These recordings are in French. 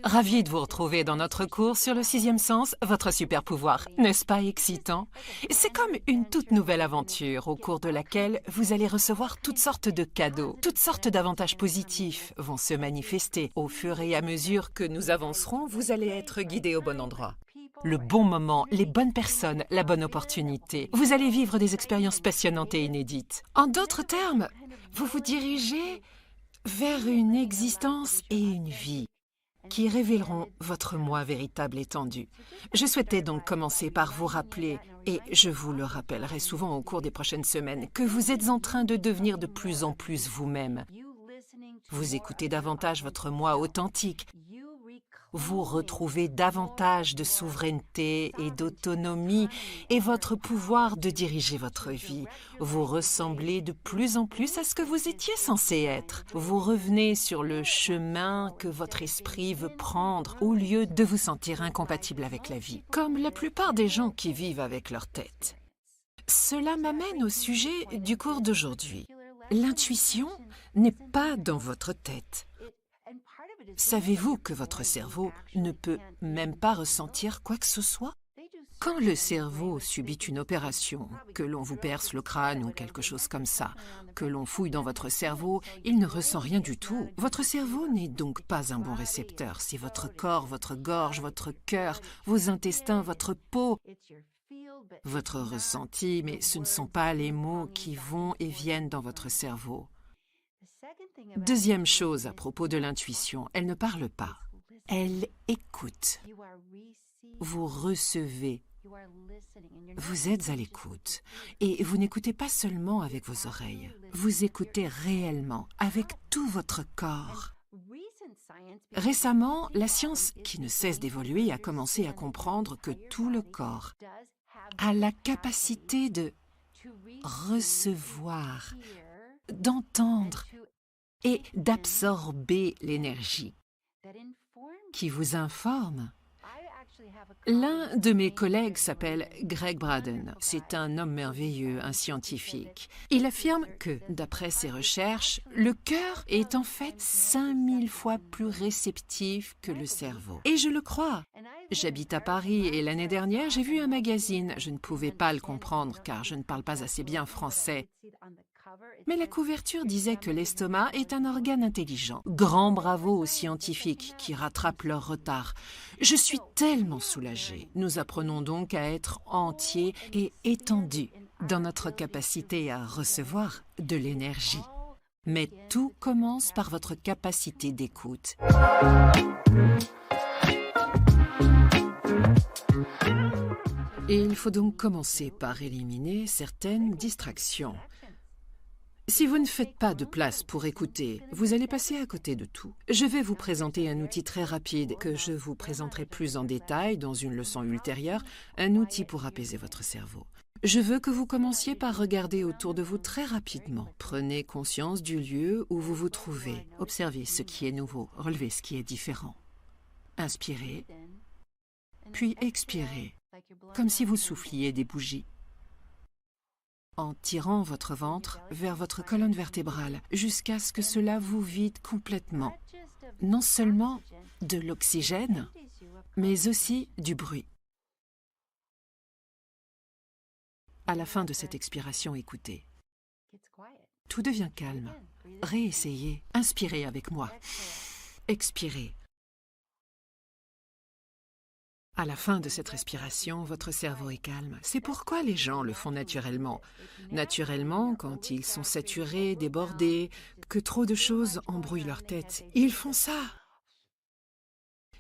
Ravi de vous retrouver dans notre cours sur le sixième sens, votre super pouvoir. N'est-ce pas excitant? C'est comme une toute nouvelle aventure au cours de laquelle vous allez recevoir toutes sortes de cadeaux. Toutes sortes d'avantages positifs vont se manifester. Au fur et à mesure que nous avancerons, vous allez être guidé au bon endroit. Le bon moment, les bonnes personnes, la bonne opportunité. Vous allez vivre des expériences passionnantes et inédites. En d'autres termes, vous vous dirigez vers une existence et une vie qui révéleront votre moi véritable étendu. Je souhaitais donc commencer par vous rappeler, et je vous le rappellerai souvent au cours des prochaines semaines, que vous êtes en train de devenir de plus en plus vous-même. Vous écoutez davantage votre moi authentique. Vous retrouvez davantage de souveraineté et d'autonomie et votre pouvoir de diriger votre vie. Vous ressemblez de plus en plus à ce que vous étiez censé être. Vous revenez sur le chemin que votre esprit veut prendre au lieu de vous sentir incompatible avec la vie, comme la plupart des gens qui vivent avec leur tête. Cela m'amène au sujet du cours d'aujourd'hui. L'intuition n'est pas dans votre tête. Savez-vous que votre cerveau ne peut même pas ressentir quoi que ce soit? Quand le cerveau subit une opération, que l'on vous perce le crâne ou quelque chose comme ça, que l'on fouille dans votre cerveau, il ne ressent rien du tout. Votre cerveau n'est donc pas un bon récepteur. C'est votre corps, votre gorge, votre cœur, vos intestins, votre peau, votre ressenti, mais ce ne sont pas les mots qui vont et viennent dans votre cerveau. Deuxième chose à propos de l'intuition, elle ne parle pas, elle écoute. Vous recevez, vous êtes à l'écoute et vous n'écoutez pas seulement avec vos oreilles, vous écoutez réellement avec tout votre corps. Récemment, la science, qui ne cesse d'évoluer, a commencé à comprendre que tout le corps a la capacité de recevoir, d'entendre et d'absorber l'énergie qui vous informe. L'un de mes collègues s'appelle Greg Braden. C'est un homme merveilleux, un scientifique. Il affirme que, d'après ses recherches, le cœur est en fait 5000 fois plus réceptif que le cerveau. Et je le crois. J'habite à Paris et l'année dernière, j'ai vu un magazine. Je ne pouvais pas le comprendre car je ne parle pas assez bien français. Mais la couverture disait que l'estomac est un organe intelligent. Grand bravo aux scientifiques qui rattrapent leur retard. Je suis tellement soulagée. Nous apprenons donc à être entiers et étendus dans notre capacité à recevoir de l'énergie. Mais tout commence par votre capacité d'écoute. Et il faut donc commencer par éliminer certaines distractions. Si vous ne faites pas de place pour écouter, vous allez passer à côté de tout. Je vais vous présenter un outil très rapide que je vous présenterai plus en détail dans une leçon ultérieure, un outil pour apaiser votre cerveau. Je veux que vous commenciez par regarder autour de vous très rapidement. Prenez conscience du lieu où vous vous trouvez. Observez ce qui est nouveau, relevez ce qui est différent. Inspirez, puis expirez, comme si vous souffliez des bougies, en tirant votre ventre vers votre colonne vertébrale jusqu'à ce que cela vous vide complètement, non seulement de l'oxygène, mais aussi du bruit. À la fin de cette expiration, écoutez. Tout devient calme. Réessayez. Inspirez avec moi. Expirez. À la fin de cette respiration, votre cerveau est calme. C'est pourquoi les gens le font naturellement. Naturellement, quand ils sont saturés, débordés, que trop de choses embrouillent leur tête, ils font ça.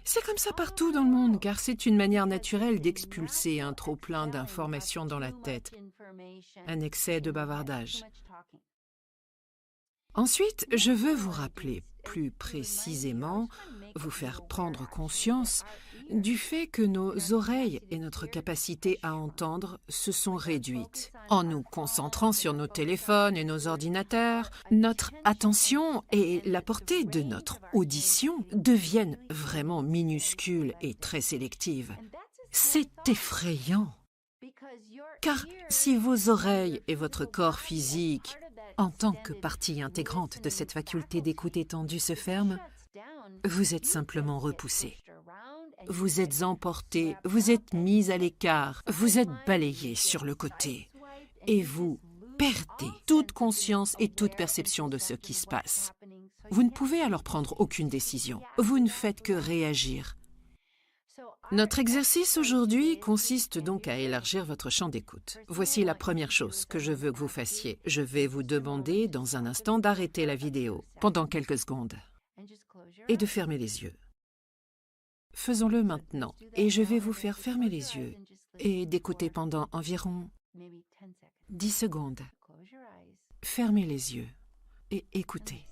C'est comme ça partout dans le monde, car c'est une manière naturelle d'expulser un trop-plein d'informations dans la tête, un excès de bavardage. Ensuite, je veux vous rappeler plus précisément, vous faire prendre conscience du fait que nos oreilles et notre capacité à entendre se sont réduites. En nous concentrant sur nos téléphones et nos ordinateurs, notre attention et la portée de notre audition deviennent vraiment minuscules et très sélectives. C'est effrayant. Car si vos oreilles et votre corps physique, en tant que partie intégrante de cette faculté d'écoute étendue, se ferment, Vous êtes simplement repoussé. Vous êtes emporté, vous êtes mis à l'écart, vous êtes balayé sur le côté. Et vous perdez toute conscience et toute perception de ce qui se passe. Vous ne pouvez alors prendre aucune décision. Vous ne faites que réagir. Notre exercice aujourd'hui consiste donc à élargir votre champ d'écoute. Voici la première chose que je veux que vous fassiez. Je vais vous demander dans un instant d'arrêter la vidéo pendant quelques secondes et de fermer les yeux. Faisons-le maintenant et je vais vous faire fermer les yeux et d'écouter pendant environ 10 secondes. Fermez les yeux et écoutez.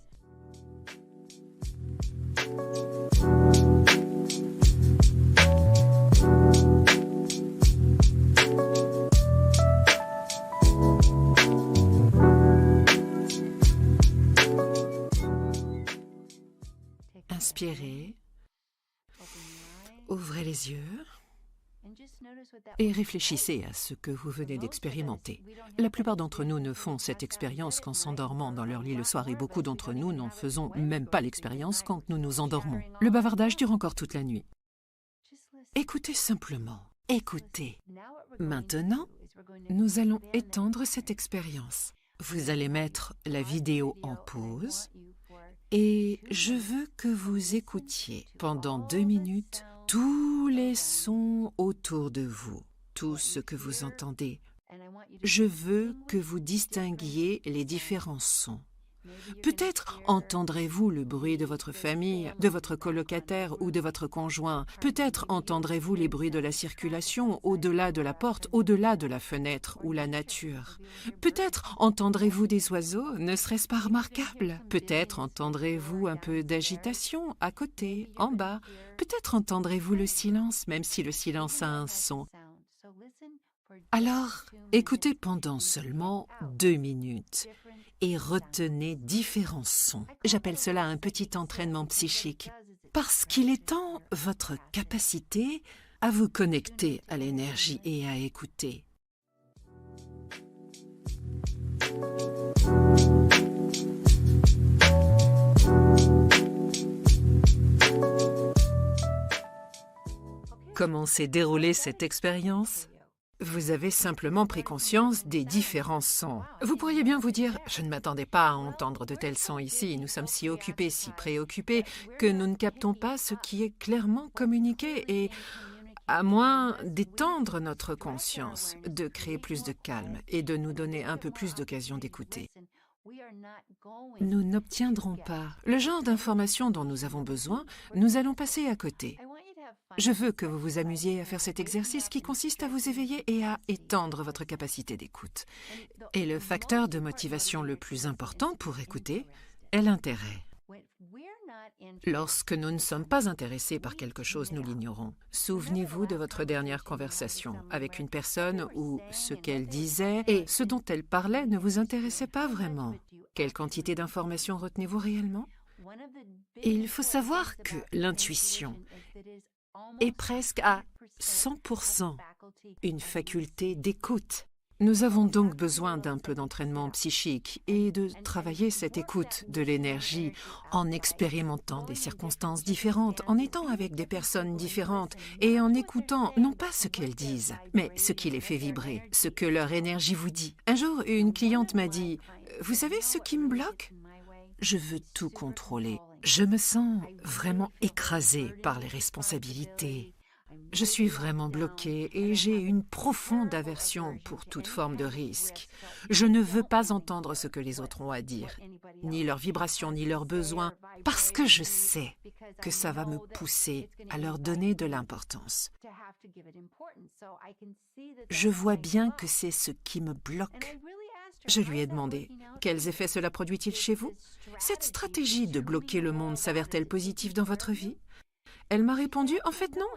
Inspirez, ouvrez les yeux et réfléchissez à ce que vous venez d'expérimenter. La plupart d'entre nous ne font cette expérience qu'en s'endormant dans leur lit le soir et beaucoup d'entre nous n'en faisons même pas l'expérience quand nous nous endormons. Le bavardage dure encore toute la nuit. Écoutez simplement, écoutez. Maintenant, nous allons étendre cette expérience. Vous allez mettre la vidéo en pause et je veux que vous écoutiez pendant 2 minutes tous les sons autour de vous, tout ce que vous entendez. Je veux que vous distinguiez les différents sons. Peut-être entendrez-vous le bruit de votre famille, de votre colocataire ou de votre conjoint. Peut-être entendrez-vous les bruits de la circulation au-delà de la porte, au-delà de la fenêtre ou la nature. Peut-être entendrez-vous des oiseaux, ne serait-ce pas remarquable? Peut-être entendrez-vous un peu d'agitation à côté, en bas. Peut-être entendrez-vous le silence, même si le silence a un son. Alors, écoutez pendant seulement 2 minutes et retenez différents sons. J'appelle cela un petit entraînement psychique, parce qu'il étend votre capacité à vous connecter à l'énergie et à écouter. Comment s'est déroulée cette expérience? Vous avez simplement pris conscience des différents sons. Vous pourriez bien vous dire « Je ne m'attendais pas à entendre de tels sons ici. Nous sommes si occupés, si préoccupés, que nous ne captons pas ce qui est clairement communiqué et à moins d'étendre notre conscience, de créer plus de calme et de nous donner un peu plus d'occasion d'écouter. Nous n'obtiendrons pas le genre d'informations dont nous avons besoin, nous allons passer à côté. Je veux que vous vous amusiez à faire cet exercice qui consiste à vous éveiller et à étendre votre capacité d'écoute. Et le facteur de motivation le plus important pour écouter est l'intérêt. Lorsque nous ne sommes pas intéressés par quelque chose, nous l'ignorons. Souvenez-vous de votre dernière conversation avec une personne où ce qu'elle disait et ce dont elle parlait ne vous intéressait pas vraiment. Quelle quantité d'informations retenez-vous réellement? Et il faut savoir que l'intuition est presque à 100% une faculté d'écoute. Nous avons donc besoin d'un peu d'entraînement psychique et de travailler cette écoute de l'énergie en expérimentant des circonstances différentes, en étant avec des personnes différentes et en écoutant non pas ce qu'elles disent, mais ce qui les fait vibrer, ce que leur énergie vous dit. Un jour, une cliente m'a dit « Vous savez ce qui me bloque ? Je veux tout contrôler. Je me sens vraiment écrasée par les responsabilités. Je suis vraiment bloquée et j'ai une profonde aversion pour toute forme de risque. Je ne veux pas entendre ce que les autres ont à dire, ni leurs vibrations, ni leurs besoins, parce que je sais que ça va me pousser à leur donner de l'importance. Je vois bien que c'est ce qui me bloque. » Je lui ai demandé « Quels effets cela produit-il chez vous? Cette stratégie de bloquer le monde s'avère-t-elle positive dans votre vie ?» Elle m'a répondu « En fait, non.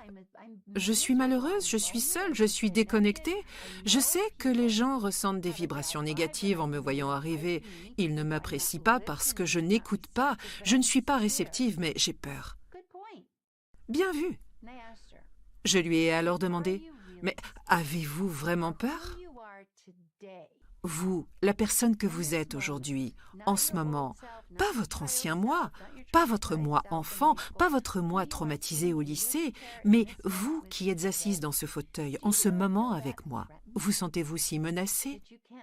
Je suis malheureuse, je suis seule, je suis déconnectée. Je sais que les gens ressentent des vibrations négatives en me voyant arriver. Ils ne m'apprécient pas parce que je n'écoute pas. Je ne suis pas réceptive, mais j'ai peur. » Bien vu. Je lui ai alors demandé « Mais avez-vous vraiment peur ? Vous, la personne que vous êtes aujourd'hui, en ce moment, pas votre ancien moi, Pas votre moi enfant, pas votre moi traumatisé au lycée, mais vous qui êtes assise dans ce fauteuil en ce moment avec moi. Vous sentez-vous si menacée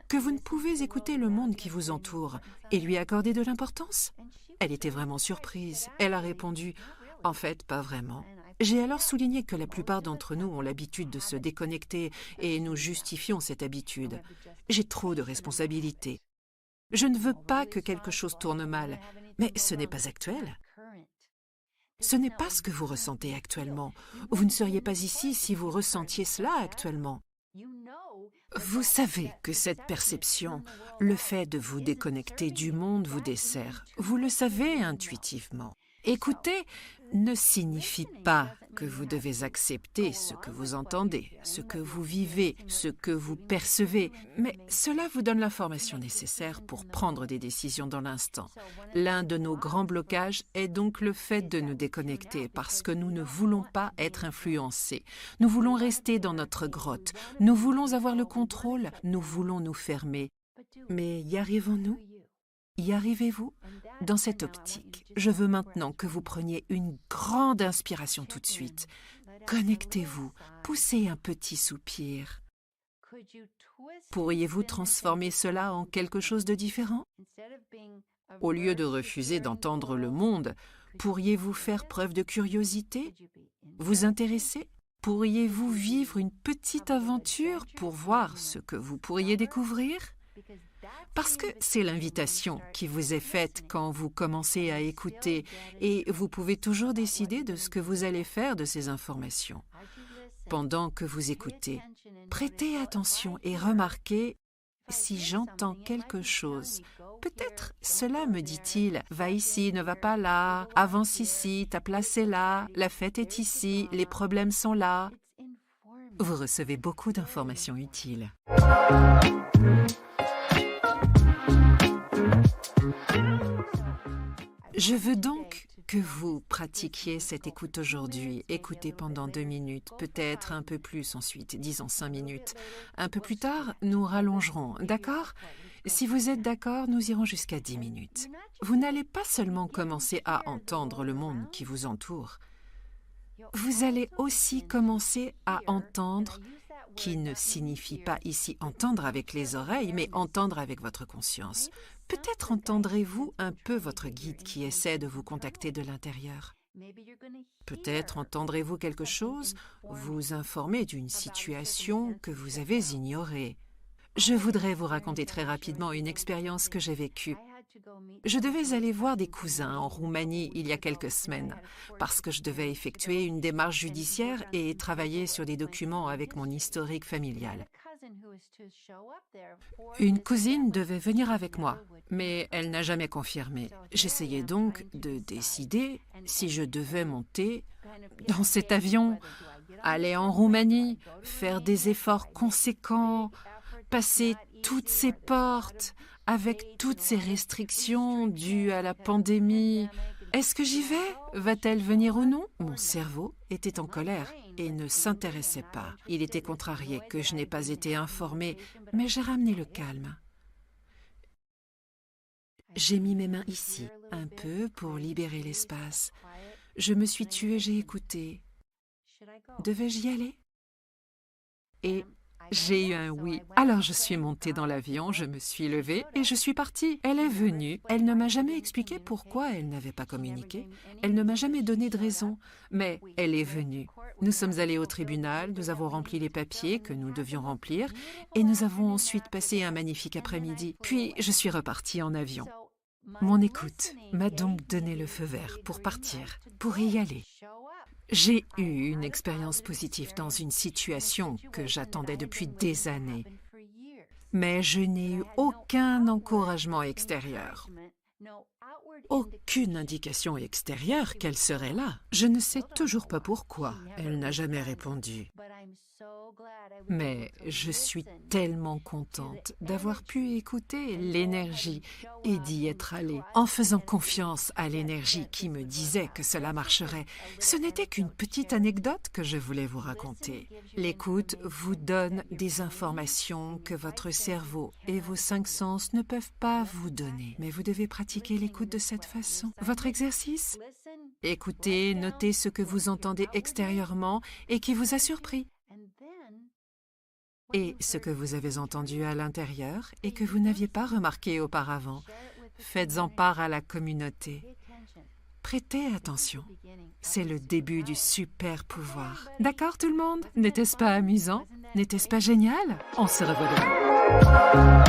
que vous ne pouvez écouter le monde qui vous entoure et lui accorder de l'importance? Elle était vraiment surprise. Elle a répondu « En fait, pas vraiment ». J'ai alors souligné que la plupart d'entre nous ont l'habitude de se déconnecter et nous justifions cette habitude. J'ai trop de responsabilités. Je ne veux pas que quelque chose tourne mal, mais ce n'est pas actuel. Ce n'est pas ce que vous ressentez actuellement. Vous ne seriez pas ici si vous ressentiez cela actuellement. Vous savez que cette perception, le fait de vous déconnecter du monde vous dessert. Vous le savez intuitivement. Écouter ne signifie pas que vous devez accepter ce que vous entendez, ce que vous vivez, ce que vous percevez, mais cela vous donne l'information nécessaire pour prendre des décisions dans l'instant. L'un de nos grands blocages est donc le fait de nous déconnecter parce que nous ne voulons pas être influencés. Nous voulons rester dans notre grotte, nous voulons avoir le contrôle, nous voulons nous fermer. Mais y arrivons-nous ? Y arrivez-vous? Dans cette optique, je veux maintenant que vous preniez une grande inspiration tout de suite. Connectez-vous, poussez un petit soupir. Pourriez-vous transformer cela en quelque chose de différent? Au lieu de refuser d'entendre le monde, pourriez-vous faire preuve de curiosité? Vous intéresser? Pourriez-vous vivre une petite aventure pour voir ce que vous pourriez découvrir? Parce que c'est l'invitation qui vous est faite quand vous commencez à écouter et vous pouvez toujours décider de ce que vous allez faire de ces informations. Pendant que vous écoutez, prêtez attention et remarquez si j'entends quelque chose. Peut-être cela me dit-il, va ici, ne va pas là, avance ici, ta place est là, la fête est ici, les problèmes sont là. Vous recevez beaucoup d'informations utiles. Je veux donc que vous pratiquiez cette écoute aujourd'hui. Écoutez pendant 2 minutes, peut-être un peu plus ensuite, disons 5 minutes. Un peu plus tard, nous rallongerons, d'accord? Si vous êtes d'accord, nous irons jusqu'à 10 minutes. Vous n'allez pas seulement commencer à entendre le monde qui vous entoure, vous allez aussi commencer à entendre, qui ne signifie pas ici entendre avec les oreilles, mais entendre avec votre conscience. Peut-être entendrez-vous un peu votre guide qui essaie de vous contacter de l'intérieur. Peut-être entendrez-vous quelque chose, vous informer d'une situation que vous avez ignorée. Je voudrais vous raconter très rapidement une expérience que j'ai vécue. Je devais aller voir des cousins en Roumanie il y a quelques semaines, parce que je devais effectuer une démarche judiciaire et travailler sur des documents avec mon historique familial. Une cousine devait venir avec moi, mais elle n'a jamais confirmé. J'essayais donc de décider si je devais monter dans cet avion, aller en Roumanie, faire des efforts conséquents, passer toutes ces portes, avec toutes ces restrictions dues à la pandémie. Est-ce que j'y vais? Va-t-elle venir ou non? Mon cerveau était en colère et ne s'intéressait pas. Il était contrarié que je n'ai pas été informée, mais j'ai ramené le calme. J'ai mis mes mains ici, un peu pour libérer l'espace. Je me suis tuée, j'ai écouté. Devais-je y aller? Et j'ai eu un oui. Alors je suis montée dans l'avion, je me suis levée et je suis partie. Elle est venue. Elle ne m'a jamais expliqué pourquoi elle n'avait pas communiqué. Elle ne m'a jamais donné de raison, mais elle est venue. Nous sommes allés au tribunal, nous avons rempli les papiers que nous devions remplir et nous avons ensuite passé un magnifique après-midi. Puis je suis repartie en avion. Mon écoute m'a donc donné le feu vert pour partir, pour y aller. J'ai eu une expérience positive dans une situation que j'attendais depuis des années. Mais je n'ai eu aucun encouragement extérieur. Aucune indication extérieure qu'elle serait là. Je ne sais toujours pas pourquoi. Elle n'a jamais répondu. Mais je suis tellement contente d'avoir pu écouter l'énergie et d'y être allée en faisant confiance à l'énergie qui me disait que cela marcherait. Ce n'était qu'une petite anecdote que je voulais vous raconter. L'écoute vous donne des informations que votre cerveau et vos 5 sens ne peuvent pas vous donner. Mais vous devez pratiquer l'écoute de cette façon. Votre exercice? Écoutez, notez ce que vous entendez extérieurement et qui vous a surpris. Et ce que vous avez entendu à l'intérieur et que vous n'aviez pas remarqué auparavant. Faites-en part à la communauté. Prêtez attention. C'est le début du super pouvoir. D'accord tout le monde? N'était-ce pas amusant? N'était-ce pas génial? On se revoit demain.